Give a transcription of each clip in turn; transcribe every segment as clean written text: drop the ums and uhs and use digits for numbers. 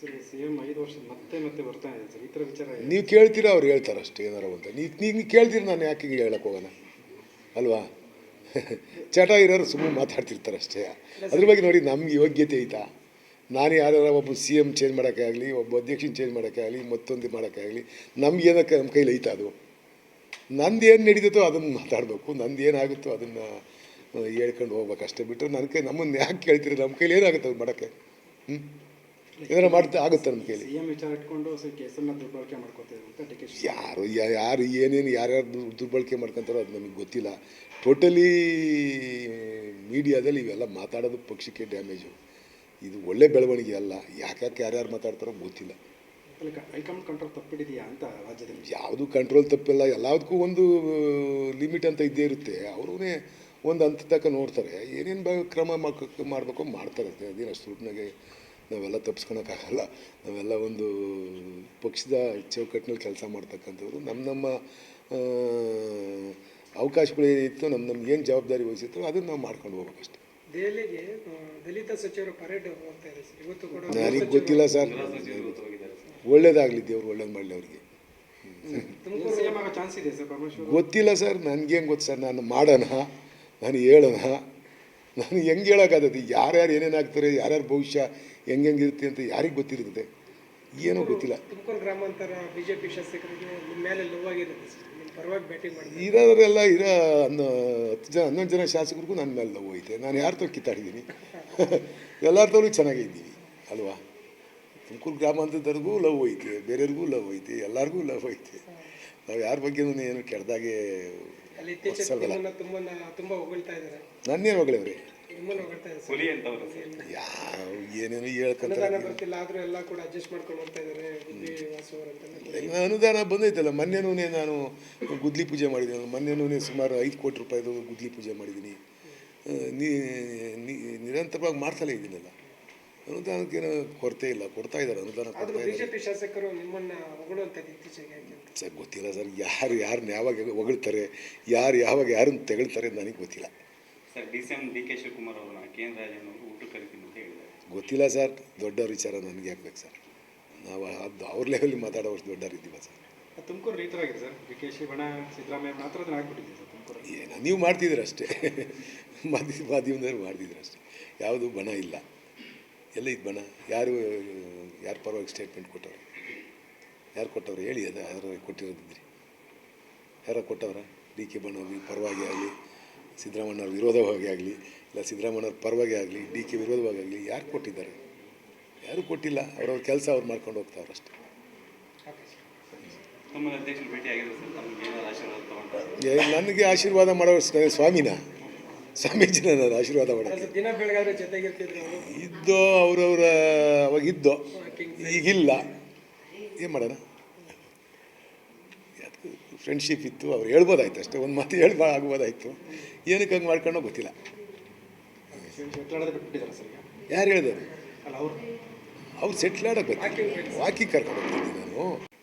Sir CM 5 ವರ್ಷ ಮತ್ತೆ ಮತ್ತೆ ಬರ್ತಾ ಇದೆ ಸರ್, ಈ ಥರ ವಿಚಾರ ನೀವು ಕೇಳ್ತೀರಾ ಅವ್ರು ಹೇಳ್ತಾರೆ ಅಷ್ಟೇ ಏನಾರು ಅಂತ. ನೀವು ಕೇಳ್ತೀರಿ, ನಾನು ಯಾಕೆ ಹಿಂಗೆ ಹೇಳಕ್ಕೆ ಹೋಗೋಣ ಅಲ್ವಾ? ಚಟ ಇರೋರು ಸುಮ್ಮನೆ ಮಾತಾಡ್ತಿರ್ತಾರೆ ಅಷ್ಟೇ. ಅದ್ರ ಬಗ್ಗೆ ನೋಡಿ, ನಮ್ಗೆ ಯೋಗ್ಯತೆ ಐತಾ? ನಾನು ಯಾರು ಒಬ್ಬ ಸಿ ಎಮ್ ಚೇಂಜ್ ಮಾಡೋಕ್ಕೆ ಆಗಲಿ, ಒಬ್ಬ ಅಧ್ಯಕ್ಷನ ಚೇಂಜ್ ಮಾಡೋಕ್ಕೆ ಆಗಲಿ, ಮತ್ತೊಂದು ಮಾಡೋಕ್ಕೆ ಆಗಲಿ, ನಮ್ಗೆ ಏನಕ್ಕೆ ನಮ್ಮ ಕೈಲಿ ಐತಾ? ಅದು ನಂದು ಏನು ನಡೀತೋ ಅದನ್ನು ಮಾತಾಡಬೇಕು, ನಂದು ಏನಾಗುತ್ತೋ ಅದನ್ನು ಹೇಳ್ಕೊಂಡು ಹೋಗ್ಬೇಕು ಅಷ್ಟೇ. ಬಿಟ್ಟರೆ ನನ್ನ ಕೈ ನಮ್ಮನ್ನು ಯಾಕೆ ಕೇಳ್ತೀರಿ? ನಮ್ಮ ಕೈಲಿ ಏನಾಗುತ್ತೆ ಅದು ಮಾಡೋಕ್ಕೆ? ಏನಾರು ಮಾಡ್ತಾ ಆಗುತ್ತೆ ನಮ್ಮ ಕೈಲಿ? ಸಿಎಂ ವಿಚಾರ ಇಟ್ಕೊಂಡು ಕೇಸನ್ನು ದುರ್ಬಳಕೆ ಮಾಡ್ಕೋತೀವಿ ಅಂತ ಡಿ ಕೆ ಶಿ. ಯಾರು ಏನೇನು ಯಾರ್ಯಾರು ದುರ್ಬಳಕೆ ಮಾಡ್ಕೊತಾರೋ ಅದು ನಮಗೆ ಗೊತ್ತಿಲ್ಲ. ಟೋಟಲಿ ಮೀಡಿಯಾದಲ್ಲಿ ಇವೆಲ್ಲ ಮಾತಾಡೋದು ಪಕ್ಷಕ್ಕೆ ಡ್ಯಾಮೇಜು. ಇದು ಒಳ್ಳೆ ಬೆಳವಣಿಗೆ ಅಲ್ಲ. ಯಾಕೆ ಯಾರ್ಯಾರು ಮಾತಾಡ್ತಾರೋ ಗೊತ್ತಿಲ್ಲ. ಹೈಕಮಾಂಡ್ ಕಂಟ್ರೋಲ್ ತಪ್ಪಿಡಿದೆಯಾ ಅಂತ ರಾಜ್ಯದಲ್ಲಿ? ಯಾವುದು ಕಂಟ್ರೋಲ್ ತಪ್ಪಿಲ್ಲ, ಎಲ್ಲದಕ್ಕೂ ಒಂದು ಲಿಮಿಟ್ ಅಂತ ಇದ್ದೇ ಇರುತ್ತೆ. ಅವರೂ ಒಂದು ಹಂತ ತನಕ ನೋಡ್ತಾರೆ, ಏನೇನು ಕ್ರಮ ಮಾಡಬೇಕು ಮಾಡ್ತಾರೆ. ಅದೇನು ಅಷ್ಟು ಸುಲಭನಾಗೆ ನಾವೆಲ್ಲ ತಪ್ಪಿಸ್ಕೊಳಕ್ಕಾಗಲ್ಲ. ನಾವೆಲ್ಲ ಒಂದು ಪಕ್ಷದ ಚೌಕಟ್ಟಿನಲ್ಲಿ ಕೆಲಸ ಮಾಡ್ತಕ್ಕಂಥವ್ರು. ನಮ್ಮ ಅವಕಾಶಗಳೇನಿತ್ತು, ನಮ್ಗೇನು ಜವಾಬ್ದಾರಿ ವಹಿಸಿತ್ತು ಅದನ್ನು ನಾವು ಮಾಡ್ಕೊಂಡು ಹೋಗ್ಬೇಕಷ್ಟೆ. ದೆಹಲಿಗೆ ದಲಿತ ಸಚಿವರು ಪರೇಡ್ ಹೋಗ್ತಾ ಇದೆ ಸರ್, ಇವತ್ತು ಕೂಡ. ನನಗೆ ಗೊತ್ತಿಲ್ಲ ಸರ್, ಒಳ್ಳೇದಾಗಲಿ, ದೇವ್ರು ಒಳ್ಳೇದು ಮಾಡಲಿ ಅವ್ರಿಗೆ. ಚಾನ್ಸ್ ಇದೆ ಸರ್ ಪರಮೇಶ್ವರ್? ಗೊತ್ತಿಲ್ಲ ಸರ್, ನನಗೇನು ಗೊತ್ತು ಸರ್. ನಾನು ಮಾಡೋಣ, ನಾನು ಹೇಳೋಣ, ನಾನು ಹೆಂಗೆ ಹೇಳೋಕ್ಕಾಗತ್ತೆ? ಯಾರ್ಯಾರು ಏನೇನಾಗ್ತಾರೆ, ಯಾರ್ಯಾರು ಭವಿಷ್ಯ ಹೆಂಗಿರುತ್ತೆ ಅಂತ ಯಾರಿಗೆ ಗೊತ್ತಿರ್ತದೆ? ಏನೂ ಗೊತ್ತಿಲ್ಲ. ತುಮಕೂರು ಗ್ರಾಮಾಂತರ ಬಿಜೆಪಿ ಶಾಸಕರಿಗೆ ನಿಮ್ಮ ಮೇಲೆ ಲೋವಾಗಿರುತ್ತೆ ಸರ್, ನಿಮ್ಮ ಪರವಾಗಿ ಬ್ಯಾಟಿಂಗ್ ಮಾಡಿ ಇರೋರೆಲ್ಲ 11 ಜನ ಶಾಸಕರಿಗೂ ನನ್ನ ಮೇಲೆ ಲವ್ ಐತೆ. ನಾನು ಯಾರ ತೋ ಕಿತ್ತಾಡಿದ್ದೀನಿ? ಎಲ್ಲರ ತೋರು ಚೆನ್ನಾಗಿದ್ದೀವಿ ಅಲ್ವಾ? ತುಮಕೂರು ಗ್ರಾಮಾಂತರದವ್ರಿಗೂ ಲವ್ ಐತೆ, ಬೇರೆಯವ್ರಿಗೂ ಲವ್ ಐತೆ, ಎಲ್ಲರಿಗೂ ಲವ್ ಐತೆ. ನಾವು ಯಾರ ಬಗ್ಗೆನೂ ಏನು ಕೆಟ್ಟದಾಗೆ ತುಂಬ ಹೊಗಳ್ತಾ ಇದ್ದಾರೆ. ನನ್ನೇನು ಹೊಗಳವ್ರಿ? ಯಾವ ಏನೇನು ಹೇಳ್ಕೊಂತಾರೆ. ಅನುದಾನ ಬಂದೈತಲ್ಲ. ಮೊನ್ನೆನೂ ನಾನು ಗುದ್ಲಿ ಪೂಜೆ ಮಾಡಿದ್ದೀನಿ. ಮೊನ್ನೆನೂ ಸುಮಾರು 5 ಕೋಟಿ ರೂಪಾಯಿದು ಗುದ್ಲಿ ಪೂಜೆ ಮಾಡಿದ್ದೀನಿ. ನಿರಂತರವಾಗಿ ಮಾಡ್ತಲೇ ಇದ್ದೀನಲ್ಲ. ಅನುದಾನಕ್ಕೇನು ಕೊರತೆ ಇಲ್ಲ, ಕೊಡ್ತಾ ಇದ್ದಾರೆ ಅನುದಾನ, ಕೊಡ್ತಾ ಇದ್ದಾರೆ. ಶಾಸಕರು ನಿಮ್ಮನ್ನ ಹೊಗಳುವಂಥದ್ದು ಇತ್ತೀಚೆಗೆ ಸರ್ ಗೊತ್ತಿಲ್ಲ ಸರ್, ಯಾರನ್ನ ಯಾವಾಗ ಹೊಗಳ್ತಾರೆ, ಯಾವಾಗ ಯಾರನ್ನು ತೆಗಳ್ತಾರೆ ನನಗೆ ಗೊತ್ತಿಲ್ಲ ಸರ್. ಡಿ ಕೆ ಶಿವಕುಮಾರ್ ಅವರನ್ನ ಕೇಂದ್ರ ರಾಜ್ಯವನ್ನು ಊಟಕ್ಕೆ ಕರಿತೀನಿ ಅಂತ ಹೇಳಿದ್ದಾರೆ. ಗೊತ್ತಿಲ್ಲ ಸರ್, ದೊಡ್ಡವ್ರ ವಿಚಾರ ನನಗೆ ಹಾಕ್ಬೇಕು ಸರ್. ನಾವು ಅದು ಅವ್ರ ಲೆವೆಲ್ಲಿ ಮಾತಾಡೋಷ್ಟು ದೊಡ್ಡವ್ರು ಇದ್ದೀವ ಸರ್. ತುಮಕೂರು ಈ ಥರ ಆಗಿದೆ ಸರ್, ಡಿ ಕೆ ಶಿ ಬಣ ಸಿದ್ದರಾಮಯ್ಯ ಮಾತ್ರ ಅದನ್ನು ಆಗ್ಬಿಟ್ಟಿದೆ ಸರ್ ತುಮಕೂರು. ಏನು ನೀವು ಮಾಡ್ತಿದ್ದೀರ ಅಷ್ಟೇ, ಮಾಧ್ಯಮದವ್ರು ಮಾಡ್ತಿದ್ದೀರ ಅಷ್ಟೇ. ಯಾವುದು ಬಣ ಇಲ್ಲ. ಎಲ್ಲ ಇದು ಬಣ? ಯಾರು ಪರವಾಗಿ ಸ್ಟೇಟ್ಮೆಂಟ್ ಕೊಟ್ಟವ್ರೆ? ಯಾರು ಕೊಟ್ಟವ್ರು ಹೇಳಿ? ಅದು ಯಾರು ಕೊಟ್ಟಿರೋದಿದ್ರಿ? ಯಾರು ಕೊಟ್ಟವ್ರ? ಡಿ ಕೆ ಬಣವ್ರಿಗೆ ಪರವಾಗಿ ಆಗಲಿ, ಸಿದ್ದರಾಮಯ್ಯವ್ರ ವಿರೋಧವಾಗಿ ಆಗಲಿ, ಇಲ್ಲ ಸಿದ್ದರಾಮಯ್ಯವ್ರ ಪರವಾಗಿ ಆಗಲಿ, ಡಿ ಕೆ ವಿರೋಧವಾಗಿ ಆಗಲಿ ಯಾರು ಕೊಟ್ಟಿದ್ದಾರೆ? ಯಾರೂ ಕೊಟ್ಟಿಲ್ಲ. ಅವ್ರವ್ರ ಕೆಲಸ ಅವ್ರು ಮಾಡ್ಕೊಂಡು ಹೋಗ್ತಾವ್ರು ಅಷ್ಟೇ. ನನಗೆ ಆಶೀರ್ವಾದ ಮಾಡೋ ಸ್ವಾಮಿನ, ಸ್ವಾಮೀಜಿನ ನಾನು ಆಶೀರ್ವಾದ ಮಾಡೋಕ್ಕೆ ಇದ್ದೋ. ಅವರವರ ಅವಾಗಿದ್ದೋ, ಈಗಿಲ್ಲ. ಏನು ಮಾಡೋಣ? ಫ್ರೆಂಡ್ಶಿಪ್ ಇತ್ತು, ಅವ್ರು ಹೇಳ್ಬೋದಾಯ್ತು ಅಷ್ಟೇ. ಒಂದು ಮಾತು ಆಗ್ಬೋದಾಯ್ತು. ಏನಕ್ಕೆ ಹಂಗೆ ಮಾಡ್ಕೊಂಡೋ ಗೊತ್ತಿಲ್ಲ. ಯಾರು ಹೇಳಿದ್ರು? ಅವ್ರು ಸೆಟ್ಲ್ ಆಡೋಕೆ ವಾಕಿಂಗ್ ಕರ್ಕೊಂಡು ಹೋಗ್ತಿದ್ದೀನಿ ನಾನು.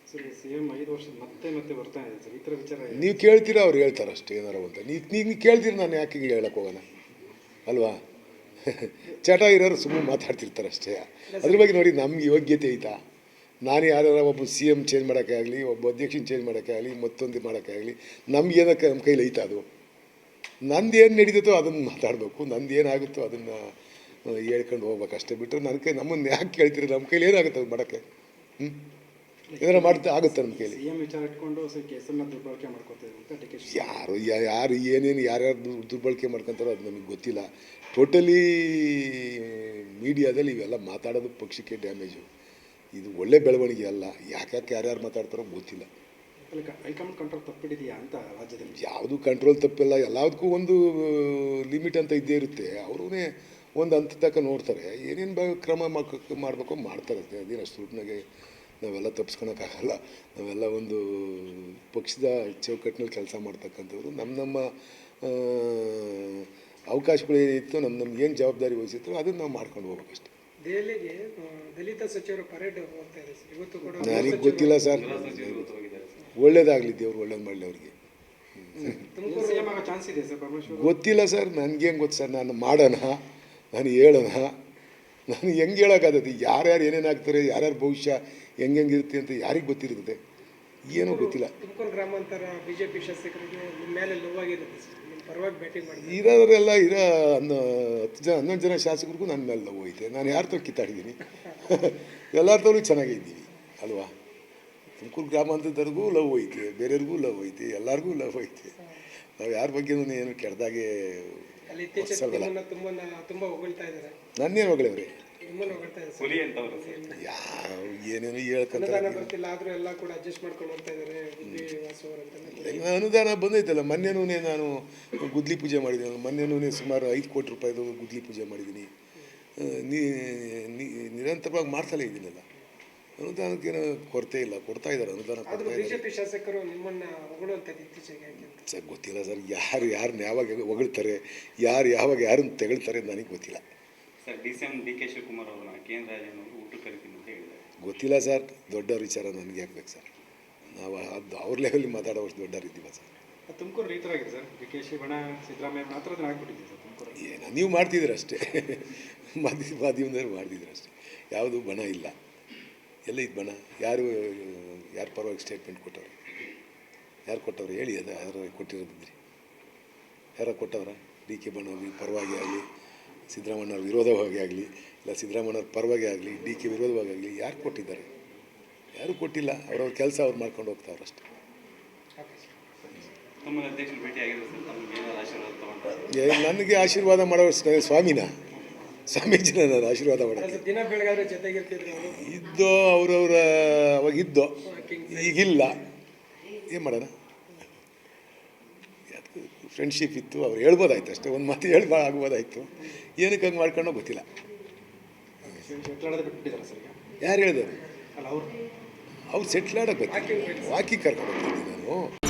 ಸಿಎಂ 5 ವರ್ಷ ಮತ್ತೆ ಮತ್ತೆ ಬರ್ತಾ ಇದೆ ಸರ್, ಈ ಥರ ವಿಚಾರ ನೀವು ಕೇಳ್ತೀರಾ ಅವ್ರು ಹೇಳ್ತಾರೆ ಅಷ್ಟೇ ಏನಾರು ಅಂತ. ನೀವು ಕೇಳ್ತೀರಿ, ನಾನು ಯಾಕೆ ಹಿಂಗೆ ಹೇಳಕ್ಕೆ ಹೋಗೋಣ ಅಲ್ವಾ? ಚಟ ಇರೋರು ಸುಮ್ಮನೆ ಮಾತಾಡ್ತಿರ್ತಾರೆ ಅಷ್ಟೇ. ಅದ್ರ ಬಗ್ಗೆ ನೋಡಿ, ನಮ್ಗೆ ಯೋಗ್ಯತೆ ಐತಾ? ನಾನು ಯಾರು ಒಬ್ಬ ಸಿ ಎಮ್ ಚೇಂಜ್ ಮಾಡೋಕ್ಕೆ ಆಗಲಿ, ಒಬ್ಬ ಅಧ್ಯಕ್ಷನ ಚೇಂಜ್ ಮಾಡೋಕ್ಕೆ ಆಗಲಿ, ಮತ್ತೊಂದು ಮಾಡೋಕ್ಕೆ ಆಗಲಿ, ನಮ್ಗೆ ಏನಕ್ಕೆ ನಮ್ಮ ಕೈಲಿ ಐತಾ? ಅದು ನಂದು ಏನು ನಡೀತೋ ಅದನ್ನು ಮಾತಾಡಬೇಕು, ನಂದು ಏನಾಗುತ್ತೋ ಅದನ್ನು ಹೇಳ್ಕೊಂಡು ಹೋಗ್ಬೇಕು ಅಷ್ಟೇ. ಬಿಟ್ಟರೆ ನನ್ನ ಕೈ ನಮ್ಮನ್ನು ಯಾಕೆ ಕೇಳ್ತೀರಿ? ನಮ್ಮ ಕೈಲಿ ಏನಾಗುತ್ತೆ ಅದು ಮಾಡೋಕ್ಕೆ? ಏನಾರು ಮಾಡ್ತಾ ಆಗುತ್ತೆ ನಮ್ಮ ಕೈಲಿ? ಸಿಎಂ ವಿಚಾರ ಇಟ್ಕೊಂಡು ಕೇಸನ್ನು ದುರ್ಬಳಕೆ ಮಾಡ್ಕೋತೀವಿ ಅಂತ ಡಿ ಕೆ ಶಿ. ಯಾರು ಏನೇನು ಯಾರ್ಯಾರು ದುರ್ಬಳಕೆ ಮಾಡ್ಕೊತಾರೋ ಅದು ನಮಗೆ ಗೊತ್ತಿಲ್ಲ. ಟೋಟಲಿ ಮೀಡಿಯಾದಲ್ಲಿ ಇವೆಲ್ಲ ಮಾತಾಡೋದು ಪಕ್ಷಕ್ಕೆ ಡ್ಯಾಮೇಜು. ಇದು ಒಳ್ಳೆ ಬೆಳವಣಿಗೆ ಅಲ್ಲ. ಯಾಕೆ ಯಾರ್ಯಾರು ಮಾತಾಡ್ತಾರೋ ಗೊತ್ತಿಲ್ಲ. ಹೈಕಮಾಂಡ್ ಕಂಟ್ರೋಲ್ ತಪ್ಪಿಡಿದೆಯಾ ಅಂತ ರಾಜ್ಯದಲ್ಲಿ? ಯಾವುದು ಕಂಟ್ರೋಲ್ ತಪ್ಪಿಲ್ಲ, ಎಲ್ಲದಕ್ಕೂ ಒಂದು ಲಿಮಿಟ್ ಅಂತ ಇದ್ದೇ ಇರುತ್ತೆ. ಅವರೂ ಒಂದು ಹಂತ ತನಕ ನೋಡ್ತಾರೆ, ಏನೇನು ಕ್ರಮ ಮಾಡಬೇಕು ಮಾಡ್ತಾರೆ. ಅದೇನು ಅಷ್ಟು ಸುಲಭನಾಗೆ ನಾವೆಲ್ಲ ತಪ್ಪಿಸ್ಕೊಳಕ್ಕಾಗಲ್ಲ. ನಾವೆಲ್ಲ ಒಂದು ಪಕ್ಷದ ಚೌಕಟ್ಟಿನಲ್ಲಿ ಕೆಲಸ ಮಾಡ್ತಕ್ಕಂಥವ್ರು. ನಮ್ಮ ಅವಕಾಶಗಳೇನಿತ್ತು, ನಮ್ಗೇನು ಜವಾಬ್ದಾರಿ ವಹಿಸಿತ್ತು ಅದನ್ನು ನಾವು ಮಾಡ್ಕೊಂಡು ಹೋಗ್ಬೇಕಷ್ಟೆ. ದೆಹಲಿಗೆ ದಲಿತ ಸಚಿವರು ಪರೇಡ್ ಹೋಗ್ತಾ ಇದೆ ಸರ್, ಇವತ್ತು ಕೂಡ. ನನಗೆ ಗೊತ್ತಿಲ್ಲ ಸರ್, ಒಳ್ಳೇದಾಗಲಿ, ದೇವ್ರು ಒಳ್ಳೇದು ಮಾಡಲಿ ಅವ್ರಿಗೆ. ಚಾನ್ಸ್ ಇದೆ ಸರ್ ಪರಮೇಶ್ವರ್? ಗೊತ್ತಿಲ್ಲ ಸರ್, ನನಗೇನು ಗೊತ್ತು ಸರ್. ನಾನು ಮಾಡೋಣ, ನಾನು ಹೇಳೋಣ, ನಾನು ಹೆಂಗೆ ಹೇಳೋಕ್ಕಾಗತ್ತೆ, ಯಾರ್ಯಾರು ಏನೇನು ಆಗ್ತಾರೆ, ಯಾರ್ಯಾರ ಭವಿಷ್ಯ ಹೆಂಗಿರುತ್ತೆ ಅಂತ ಯಾರಿಗೆ ಗೊತ್ತಿರ್ತದೆ, ಏನೂ ಗೊತ್ತಿಲ್ಲ. ತುಮಕೂರು ಗ್ರಾಮಾಂತರ ಬಿಜೆಪಿ ಶಾಸಕರಿಗೆ ನಿಮ್ಮ ಮೇಲೆ ನೋವಾಗಿರುತ್ತೆ ಸರ್, ನಿಮ್ಮ ಪರವಾಗಿ ಭೇಟಿ ಮಾಡಿದ್ರೆ ಇರೋರೆಲ್ಲ 11 ಜನ ಶಾಸಕರಿಗೂ ನನ್ನ ಮೇಲೆ ಲವ್ ಐತೆ. ನಾನು ಯಾರ ತೋ ಕಿತ್ತಾಡಿದ್ದೀನಿ ಎಲ್ಲರ ತೋರು ಚೆನ್ನಾಗೇ ಇದ್ದೀವಿ ಅಲ್ವಾ. ತುಮಕೂರು ಗ್ರಾಮಾಂತರದವ್ರಿಗೂ ಲವ್ ಐತೆ, ಬೇರೆಯವ್ರಿಗೂ ಲವ್ ಐತೆ, ಎಲ್ಲರಿಗೂ ಲವ್ ಐತೆ. ನಾವು ಯಾರ ಬಗ್ಗೆನೂ ಏನು ಕೆಟ್ಟದಾಗೆ ಅಲ್ಲಿ ಇತ್ತೀಚೆಗೆ ನಿಮ್ಮನ್ನ ತುಂಬ ಹೊಗಳ್ತಾ ಇದ್ದಾರೆ. ನನ್ನೇನು ಹೊಗಳವ್ರೆ, ನಿಮ್ಮನ್ನು ಹೊಗಳ್ತಾ ಇದ್ದಾರೆ ಸರ್. ಹುಲಿ ಅಂತವ್ರು ಸರ್. ಯಾವ ಏನೇನು ಅನುದಾನ ಹೇಳ್ಕೊಂತಾರೆ. ಬರ್ತಿಲ್ಲ ಆದರೂ ಎಲ್ಲ ಕೂಡ ಅಡ್ಜಸ್ಟ್ ಮಾಡ್ಕೊಂಡು ಹೋಗ್ತಾ ಇದ್ದಾರೆ ಗುಬ್ಬಿ ವಾಸವರು ಅಂತ. ಅನುದಾನ ಬಂದೈತಲ್ಲ. ಮೊನ್ನೆನೂ ನಾನು ಗುದ್ಲಿ ಪೂಜೆ ಮಾಡಿದ್ದೀನಿ. ಮೊನ್ನೆನೂ ಸುಮಾರು 5 ಕೋಟಿ ರೂಪಾಯಿದು ಗುದ್ಲಿ ಪೂಜೆ ಮಾಡಿದ್ದೀನಿ. ನಿರಂತರವಾಗಿ ಮಾಡ್ತಲೇ ಇದ್ದೀನಲ್ಲ. ಅನುದಾನಕ್ಕೇನು ಕೊರತೆ ಇಲ್ಲ, ಕೊಡ್ತಾ ಇದ್ದಾರೆ ಅನುದಾನ, ಆದರೂ ಕೊಡ್ತಾ ಇದ್ದಾರೆ. ಬಿಜೆಪಿ ಶಾಸಕರು ನಿಮ್ಮನ್ನ ಹೊಗಳುವಂಥದ್ದು ಇತ್ತೀಚೆಗೆ ಯಾಕೆ ಅಂತ? ಸರ್ ಗೊತ್ತಿಲ್ಲ ಸರ್, ಯಾರನ್ನ ಯಾವಾಗ ಹೊಗಳ್ತಾರೆ, ಯಾವಾಗ ಯಾರನ್ನು ತೆಗಳ್ತಾರೆ ನನಗೆ ಗೊತ್ತಿಲ್ಲ. ಸರ್ DCM DK ಶಿವಕುಮಾರ್ ಅವ್ರನ್ನ KN ರಾಜನ್ ಅವರು ಊಟಕ್ಕೆ ಕರಿತೀನಿ ಅಂತ ಹೇಳಿದ್ದಾರೆ. ಗೊತ್ತಿಲ್ಲ ಸರ್, ದೊಡ್ಡವ್ರ ವಿಚಾರ ನನಗೆ ಹಾಕ್ಬೇಕು ಸರ್. ನಾವು ಅದು ಅವ್ರ ಲೆವೆಲ್ಲಿ ಮಾತಾಡೋಷ್ಟು ದೊಡ್ಡವ್ರು ಇದ್ದೀವ ಸರ್. ತುಮಕೂರು ಈ ಥರ ಆಗಿದೆ ಸರ್, DK ಬಣ ಸಿದ್ದರಾಮಯ್ಯ ಮಾತ್ರ ಅದನ್ನ ಆಗ್ಬಿಟ್ಟಿದೆ ಸರ್ ತುಮಕೂರು. ಏನು ನೀವು ಮಾಡ್ತಿದ್ದೀರ ಅಷ್ಟೇ, ಮಾಧ್ಯಮದವ್ರು ಮಾಡ್ತಿದ್ದೀರ ಅಷ್ಟೇ. ಯಾವುದು ಬಣ ಇಲ್ಲ. ಎಲ್ಲ ಇದು ಬಣ. ಯಾರು ಪರವಾಗಿ ಸ್ಟೇಟ್ಮೆಂಟ್ ಕೊಟ್ಟವ್ರು? ಯಾರು ಕೊಟ್ಟವ್ರು ಹೇಳಿ. ಅದು ಯಾರು ಕೊಟ್ಟಿರೋದಿದ್ರಿ? ಯಾರು ಕೊಟ್ಟವ್ರ? DK ಬಣ ಪರವಾಗಿ ಆಗಲಿ, ಸಿದ್ದರಾಮಯ್ಯವ್ರ ವಿರೋಧವಾಗಿ ಆಗಲಿ, ಇಲ್ಲ ಸಿದ್ದರಾಮಯ್ಯವ್ರ ಪರವಾಗಿ ಆಗಲಿ, DK ವಿರೋಧವಾಗಿ ಆಗಲಿ ಯಾರು ಕೊಟ್ಟಿದ್ದಾರೆ? ಯಾರೂ ಕೊಟ್ಟಿಲ್ಲ. ಅವ್ರವ್ರ ಕೆಲಸ ಅವ್ರು ಮಾಡ್ಕೊಂಡು ಹೋಗ್ತಾವ್ರು ಅಷ್ಟೇ. ತಮ್ಮನ್ನ ಅಧ್ಯಕ್ಷರು ಭೇಟಿ ಆಗಿದ್ರು ಸರ್, ತಮಗೆ ಏನಾದ್ರು ಆಶೀರ್ವಾದ ತಗೊಂಡ್ರೆ? ನನಗೆ ಆಶೀರ್ವಾದ ಮಾಡೋ ಸ್ವಾಮೀಜಿನ ನಾನು ಆಶೀರ್ವಾದ ಮಾಡೋಕ್ಕೆ ದಿನ ಬೆಳಗಾದ್ರೆ ಜೊತೆಗಿರ್ತಿದ್ರು ಅವರು. ಇದ್ದೋ ಅವ್ರವ್ರ ಅವಾಗ ಇದ್ದೋ, ಈಗಿಲ್ಲ. ಏನು ಮಾಡೋಣ? ಫ್ರೆಂಡ್ಶಿಪ್ ಇತ್ತು, ಅವ್ರು ಹೇಳ್ಬೋದಾಯ್ತು ಅಷ್ಟೇ. ಒಂದು ಮಾತು ಆಗ್ಬೋದಾಯ್ತು. ಏನಕ್ಕೆ ಹಂಗೆ ಮಾಡ್ಕೊಂಡೋ ಗೊತ್ತಿಲ್ಲ. ಬಿಟ್ಬಿಟ್ಟಿದ್ದಾರೆ ಸರ್ ಈಗ. ಯಾರು ಹೇಳಿದ್ರು? ಅಲ್ಲ ಅವ್ರು ಸೆಟ್ಲ್ ಆಡೋಕೆ ವಾಕಿಂಗ್ ಕರ್ಕೊಂಡು ಹೋಗ್ತಿದ್ದೀನಿ ನಾನು.